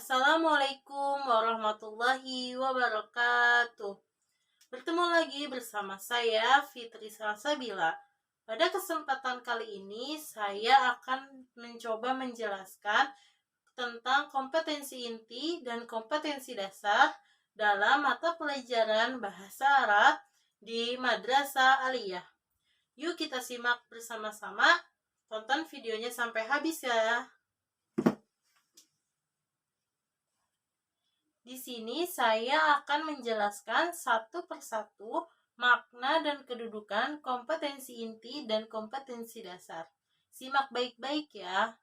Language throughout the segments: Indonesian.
Assalamualaikum warahmatullahi wabarakatuh. Bertemu lagi bersama saya Fitri Salsabila. Pada kesempatan kali ini saya akan mencoba menjelaskan tentang kompetensi inti dan kompetensi dasar dalam mata pelajaran Bahasa Arab di Madrasah Aliyah. Yuk kita simak bersama-sama. Tonton videonya sampai habis ya. Di sini saya akan menjelaskan satu persatu makna dan kedudukan kompetensi inti dan kompetensi dasar. Simak baik-baik ya.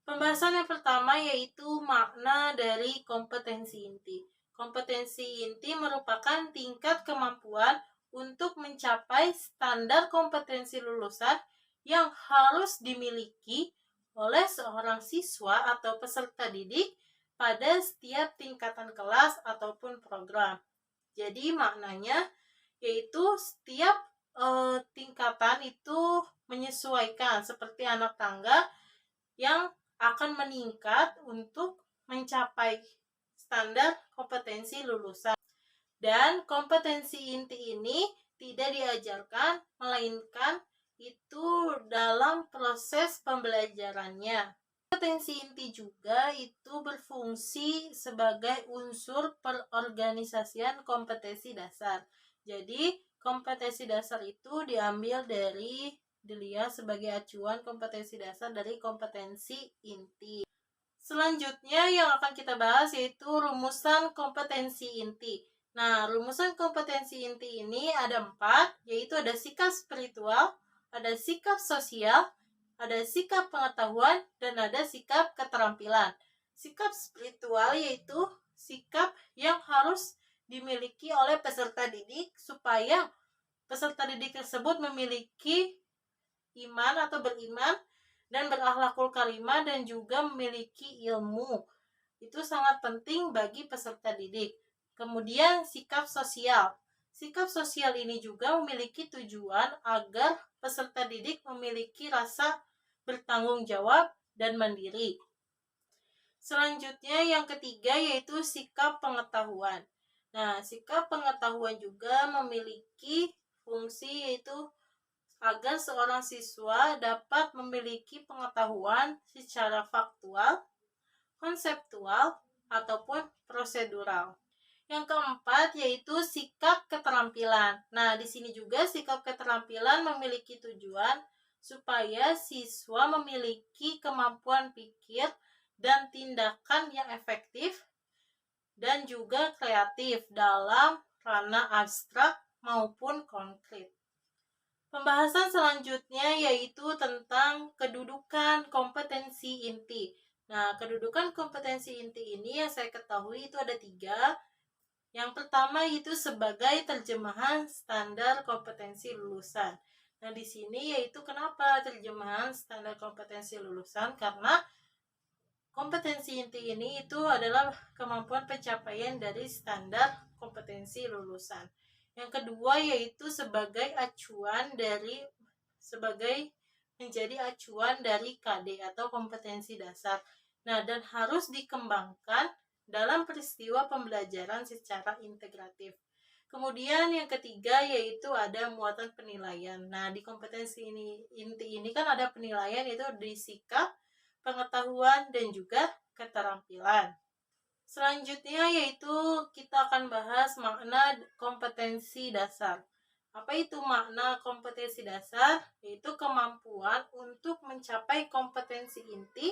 Pembahasan yang pertama yaitu makna dari kompetensi inti. Kompetensi inti merupakan tingkat kemampuan untuk mencapai standar kompetensi lulusan yang harus dimiliki oleh seorang siswa atau peserta didik pada setiap tingkatan kelas ataupun program. Jadi maknanya yaitu setiap tingkatan itu menyesuaikan seperti anak tangga yang akan meningkat untuk mencapai standar kompetensi lulusan. Dan kompetensi inti ini tidak diajarkan, melainkan itu dalam proses pembelajarannya. Kompetensi inti juga itu berfungsi sebagai unsur perorganisasian kompetensi dasar. Jadi, kompetensi dasar itu diambil dari dilihat sebagai acuan kompetensi dasar dari kompetensi inti. Selanjutnya yang akan kita bahas yaitu rumusan kompetensi inti. Nah, rumusan kompetensi inti ini ada 4, yaitu ada sikap spiritual, ada sikap sosial, ada sikap pengetahuan, dan ada sikap keterampilan. Sikap spiritual yaitu sikap yang harus dimiliki oleh peserta didik supaya peserta didik tersebut memiliki iman atau beriman dan berakhlakul karimah dan juga memiliki ilmu. Itu sangat penting bagi peserta didik. Kemudian sikap sosial. Sikap sosial ini juga memiliki tujuan agar peserta didik memiliki rasa bertanggung jawab dan mandiri. Selanjutnya yang ketiga yaitu sikap pengetahuan. Nah, sikap pengetahuan juga memiliki fungsi yaitu agar seorang siswa dapat memiliki pengetahuan secara faktual, konseptual, ataupun prosedural. Yang keempat yaitu sikap keterampilan. Nah, di sini juga sikap keterampilan memiliki tujuan supaya siswa memiliki kemampuan pikir dan tindakan yang efektif dan juga kreatif dalam ranah abstrak maupun konkret. Pembahasan selanjutnya yaitu tentang kedudukan kompetensi inti. Nah, kedudukan kompetensi inti ini yang saya ketahui itu ada 3. Yang pertama itu sebagai terjemahan standar kompetensi lulusan. Nah, di sini yaitu kenapa terjemahan standar kompetensi lulusan? Karena kompetensi inti ini itu adalah kemampuan pencapaian dari standar kompetensi lulusan. Yang kedua yaitu sebagai menjadi acuan dari KD atau kompetensi dasar. Nah, dan harus dikembangkan dalam peristiwa pembelajaran secara integratif. Kemudian yang ketiga yaitu ada muatan penilaian. Nah, di kompetensi inti ini kan ada penilaian yaitu di sikap, pengetahuan, dan juga keterampilan. Selanjutnya yaitu kita akan bahas makna kompetensi dasar. Apa itu makna kompetensi dasar? Yaitu kemampuan untuk mencapai kompetensi inti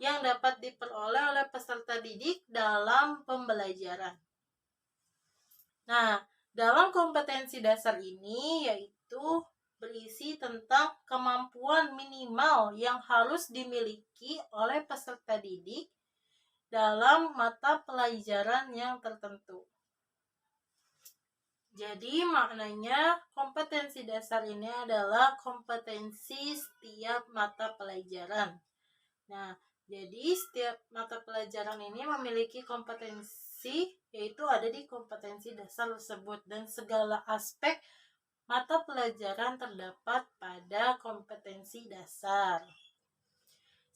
yang dapat diperoleh oleh peserta didik dalam pembelajaran. Nah, dalam kompetensi dasar ini yaitu berisi tentang kemampuan minimal yang harus dimiliki oleh peserta didik dalam mata pelajaran yang tertentu. Jadi maknanya kompetensi dasar ini adalah kompetensi setiap mata pelajaran. Nah, jadi setiap mata pelajaran ini memiliki kompetensi yaitu ada di kompetensi dasar tersebut dan segala aspek mata pelajaran terdapat pada kompetensi dasar.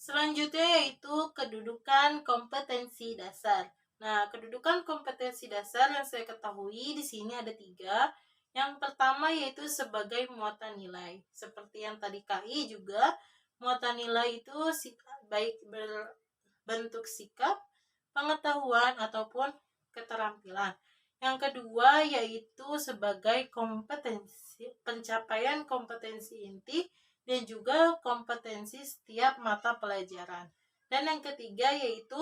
Selanjutnya yaitu kedudukan kompetensi dasar. Nah, kedudukan kompetensi dasar yang saya ketahui di sini ada 3. Yang pertama yaitu sebagai muatan nilai. Seperti yang tadi KI juga, muatan nilai itu baik berbentuk sikap, pengetahuan, ataupun keterampilan. Yang kedua yaitu sebagai kompetensi, pencapaian kompetensi inti dan juga kompetensi setiap mata pelajaran. Dan yang ketiga yaitu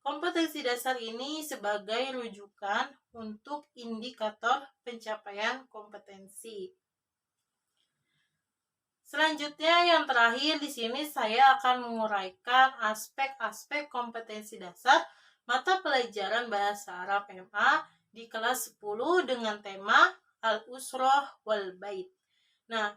kompetensi dasar ini sebagai rujukan untuk indikator pencapaian kompetensi. Selanjutnya yang terakhir di sini saya akan menguraikan aspek-aspek kompetensi dasar mata pelajaran bahasa Arab MA di kelas 10 dengan tema Al-Usrah wal Bait. Nah,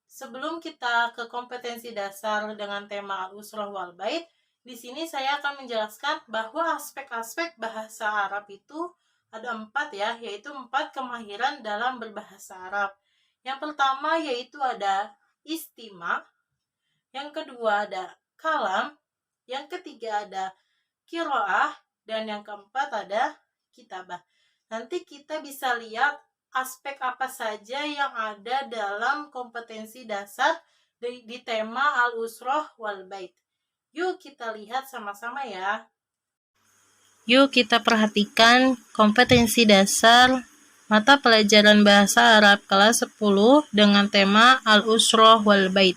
sebelum kita ke kompetensi dasar dengan tema Al-Usrah wal Bait, di sini saya akan menjelaskan bahwa aspek-aspek bahasa Arab itu ada 4 ya, yaitu 4 kemahiran dalam berbahasa Arab. Yang pertama yaitu ada istima, yang kedua ada kalam, yang ketiga ada qiraah, dan yang keempat ada kitabah. Nanti kita bisa lihat aspek apa saja yang ada dalam kompetensi dasar di tema Al-Usrah wal Bait. Yuk kita lihat sama-sama ya. Yuk kita perhatikan kompetensi dasar mata pelajaran bahasa Arab kelas 10 dengan tema Al-Usrah wal Bait.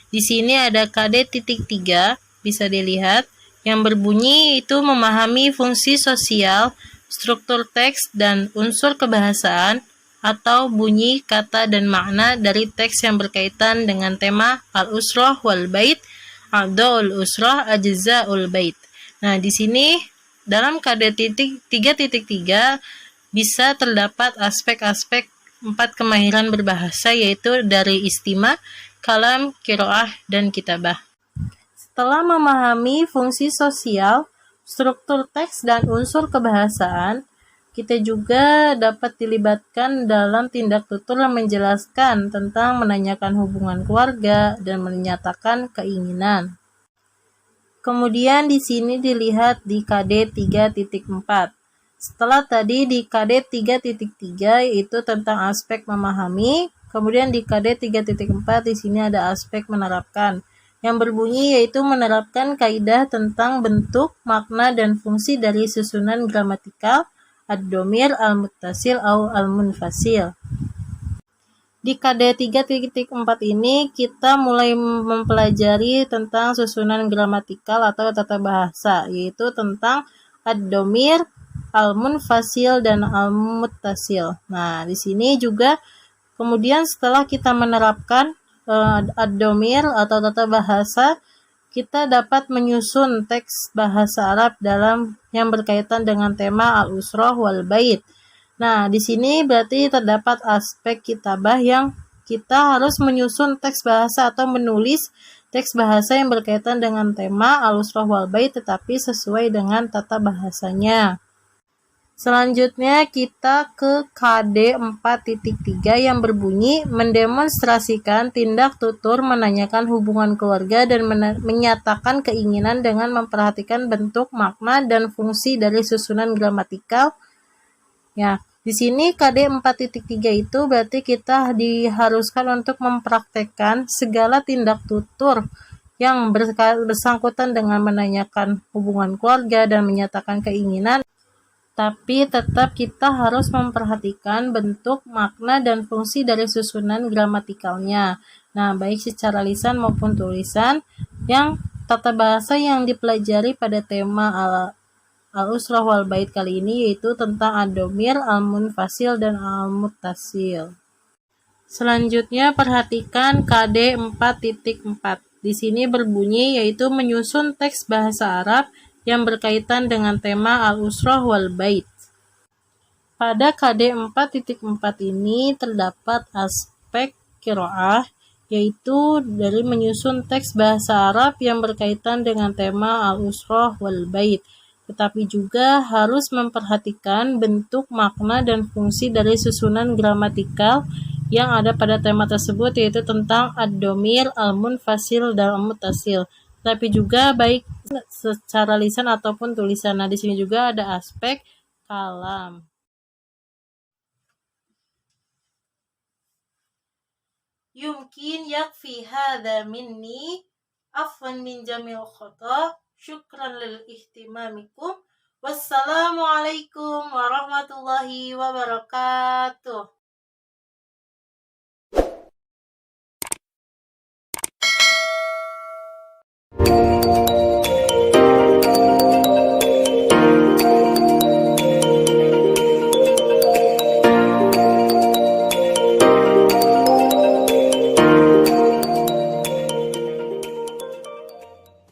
Di sini ada KD.3 bisa dilihat yang berbunyi itu memahami fungsi sosial, struktur teks dan unsur kebahasaan atau bunyi, kata dan makna dari teks yang berkaitan dengan tema Al-Usrah wal Bait, A'dha'ul Usrah, Ajza'ul Bait. Nah, di sini dalam KD.3.3 bisa terdapat aspek-aspek 4 kemahiran berbahasa yaitu dari istima, kalam, qiraah, dan kitabah. Setelah memahami fungsi sosial, struktur teks, dan unsur kebahasaan, kita juga dapat dilibatkan dalam tindak tutur yang menjelaskan tentang menanyakan hubungan keluarga dan menyatakan keinginan. Kemudian di sini dilihat di KD 3.4. Setelah tadi di KD 3.3 yaitu tentang aspek memahami, kemudian di KD 3.4 di sini ada aspek menerapkan. Yang berbunyi yaitu menerapkan kaidah tentang bentuk, makna dan fungsi dari susunan gramatikal ad-dhamir al-muttasil atau al-munfasil. Di KD 3.4 ini kita mulai mempelajari tentang susunan gramatikal atau tata bahasa, yaitu tentang ad-dhamir, al-munfasil dan al-muttasil. Nah, di sini juga kemudian setelah kita menerapkan ad-dhamir atau tata bahasa, kita dapat menyusun teks bahasa Arab dalam yang berkaitan dengan tema Al-Usrah wal Bait. Nah, di sini berarti terdapat aspek kitabah yang kita harus menyusun teks bahasa atau menulis teks bahasa yang berkaitan dengan tema Al-Usrah wal Bait tetapi sesuai dengan tata bahasanya. Selanjutnya kita ke KD 4.3 yang berbunyi mendemonstrasikan tindak tutur menanyakan hubungan keluarga dan menyatakan keinginan dengan memperhatikan bentuk, makna, dan fungsi dari susunan gramatikal. Ya, di sini KD 4.3 itu berarti kita diharuskan untuk mempraktekkan segala tindak tutur yang bersangkutan dengan menanyakan hubungan keluarga dan menyatakan keinginan, tapi tetap kita harus memperhatikan bentuk, makna, dan fungsi dari susunan gramatikalnya. Nah, baik secara lisan maupun tulisan. Yang tata bahasa yang dipelajari pada tema Al-Usrah wal Bait kali ini yaitu tentang ad-dhamir, al-munfasil, dan al-muttasil. Selanjutnya perhatikan KD 4.4. Di sini berbunyi yaitu menyusun teks bahasa Arab yang berkaitan dengan tema Al-Usrah wal Bait. Pada KD 4.4 ini terdapat aspek qiraah yaitu dari menyusun teks bahasa Arab yang berkaitan dengan tema Al-Usrah wal Bait. Tetapi juga harus memperhatikan bentuk, makna, dan fungsi dari susunan gramatikal yang ada pada tema tersebut yaitu tentang ad-dhamir, al-munfasil, dan al-muttasil. tapi juga baik secara lisan ataupun tulisan. Nah, di sini juga ada aspek kalam. Yumkin yakfi hadha minni afwan min jamil khata. Syukran lil ihtimamikum. Wassalamualaikum warahmatullahi wabarakatuh.